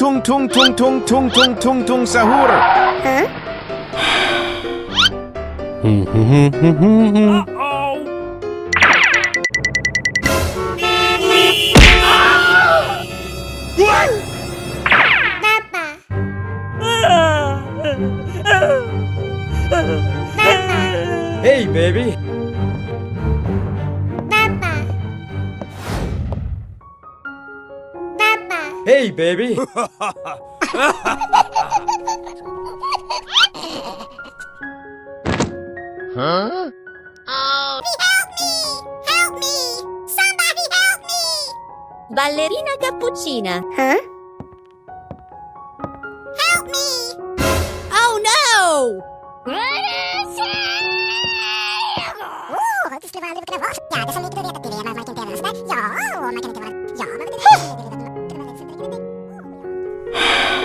tung tung tung tung tung tung tung tung sahur. Huh? Papa. Hey, baby. Papa. Papa. Hey, baby. Huh? Help me! Help me! Somebody help me! Ballerina capucina. Huh? Help me! Oh no!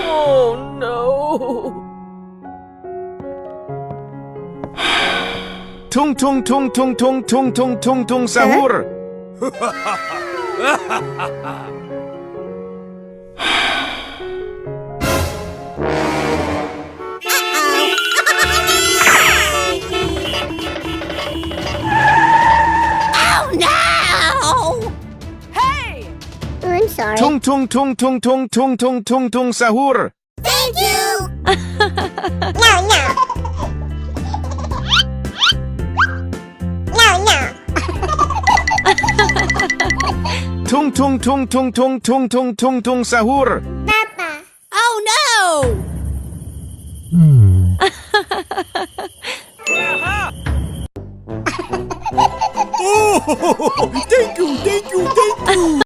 Oh no! Tung tung tung tung tung tung tung tung tung sahur. Oh no! Hey! Oh, I'm sorry. Tung tung tung tung tung tung tung tung tung sahur. Thank you! No, no! No, no! Tung tung tung tung tung tung tung tung tung sahur. Papa! Oh no! Oh, thank you, thank you, thank you.